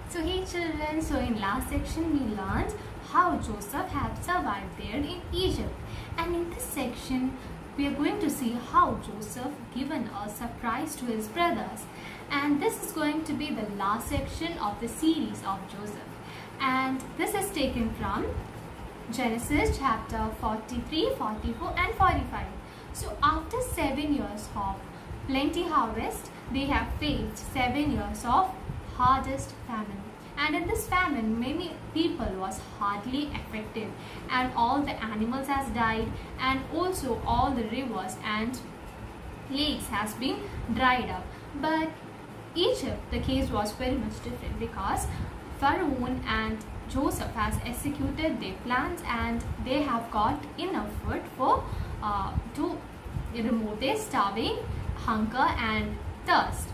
So hey children, so in last section we learned how Joseph had survived there in Egypt, and in this section we are going to see how Joseph given a surprise to his brothers, and this is going to be the last section of the series of Joseph, and this is taken from Genesis chapter 43, 44 and 45. So after 7 years of plenty harvest, they have faced 7 years of hardest famine, and in this famine many people was hardly affected, and all the animals has died, and also all the rivers and lakes has been dried up. But Egypt, the case was very much different, because Pharaoh and Joseph has executed their plans, and they have got enough food for to remove their starving hunger and thirst.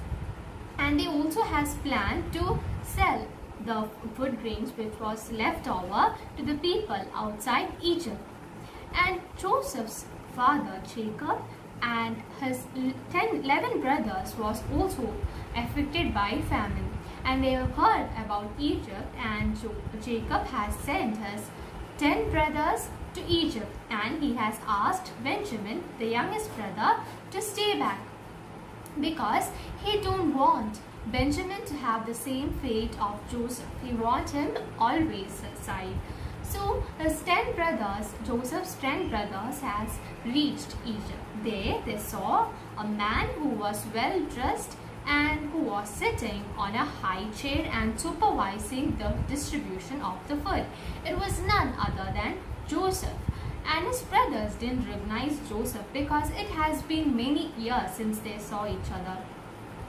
And they also has planned to sell the food grains which was left over to the people outside Egypt. And Joseph's father Jacob and his 11 brothers was also affected by famine, and they have heard about Egypt, and Jacob has sent his 10 brothers to Egypt, and he has asked Benjamin, the youngest brother, to stay back, because he don't want Benjamin to have the same fate of Joseph. He wants him always aside. So his 10 brothers, Joseph's 10 brothers, has reached Egypt. There they saw a man who was well dressed and who was sitting on a high chair and supervising the distribution of the food. It was none other than Joseph. And his brothers didn't recognize Joseph, because it has been many years since they saw each other.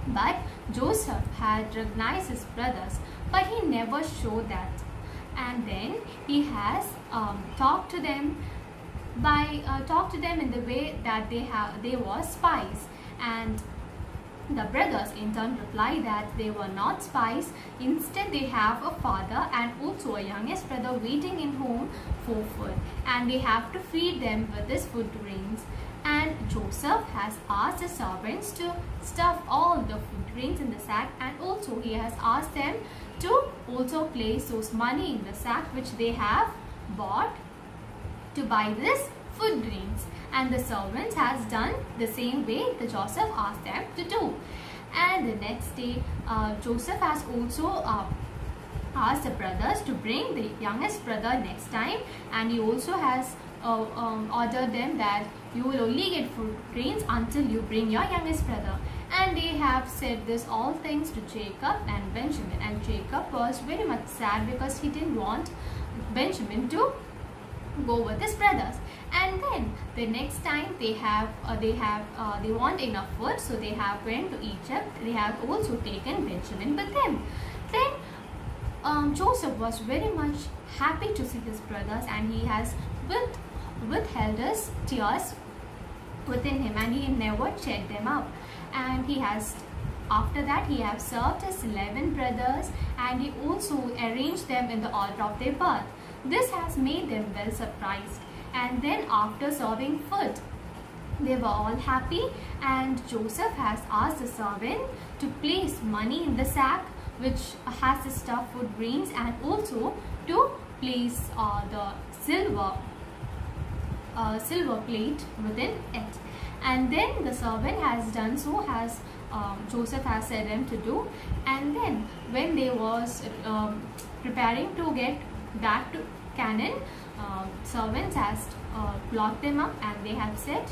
But Joseph had recognized his brothers, but he never showed that. And then he has talked to them in the way that they were spies, and the brothers in turn reply that they were not spies. Instead, they have a father and also a youngest brother waiting in home for food, and they have to feed them with this food grains. And Joseph has asked the servants to stuff all the food grains in the sack, and also he has asked them to also place those money in the sack which they have bought to buy this food grains. And the servants has done the same way that Joseph asked them to do. And the next day, Joseph has also asked the brothers to bring the youngest brother next time, and he also has ordered them that you will only get food grains until you bring your youngest brother. And they have said this all things to Jacob and Benjamin, and Jacob was very much sad because he didn't want Benjamin to go with his brothers. And then the next time they want enough food, so they have went to Egypt. They have also taken Benjamin with them. Then Joseph was very much happy to see his brothers, and he has withheld his tears within him, and he never checked them out. And he has, after that, he has served his 11 brothers, and he also arranged them in the order of their birth. This has made them well surprised. And then after serving food, they were all happy, and Joseph has asked the servant to place money in the sack which has the stuffed food grains, and also to place the silver plate within it. And then the servant has done so as Joseph has said them to do. And then when they was preparing to get back to Canaan, servants has locked them up, and they have said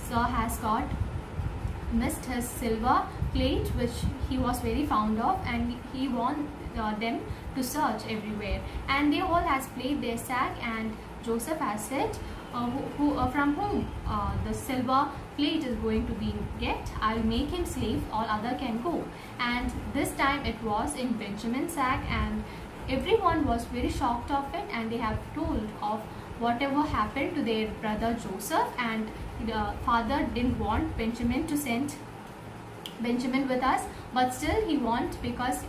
sir has got missed his silver plate which he was very fond of, and he want them to search everywhere. And they all has played their sack, and Joseph has said from whom the silver plate is going to be get, I'll make him slave, all other can go. And this time it was in Benjamin's sack, and everyone was very shocked of it, and they have told of whatever happened to their brother Joseph. And the father didn't want Benjamin to send Benjamin with us, but still he want, because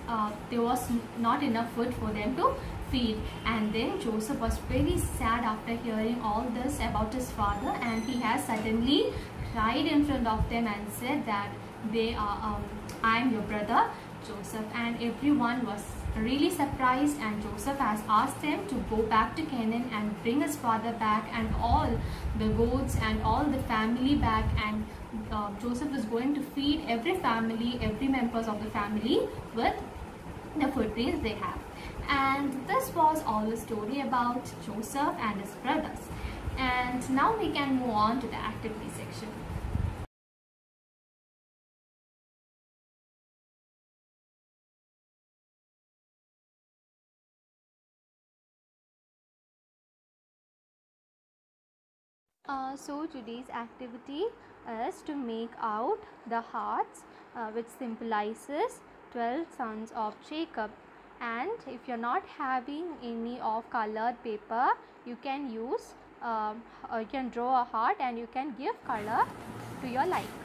there was not enough food for them to feed. And then Joseph was very sad after hearing all this about his father, and he has suddenly cried in front of them and said that I am your brother, Joseph, and everyone was really surprised, and Joseph has asked them to go back to Canaan and bring his father back and all the goats and all the family back, and Joseph is going to feed every family, every members of the family with the food grains they have. And this was all the story about Joseph and his brothers. And now we can move on to the activity section. So today's activity is to make out the hearts which symbolizes 12 sons of Jacob. And if you're not having any of colored paper, you can use you can draw a heart and you can give color to your like.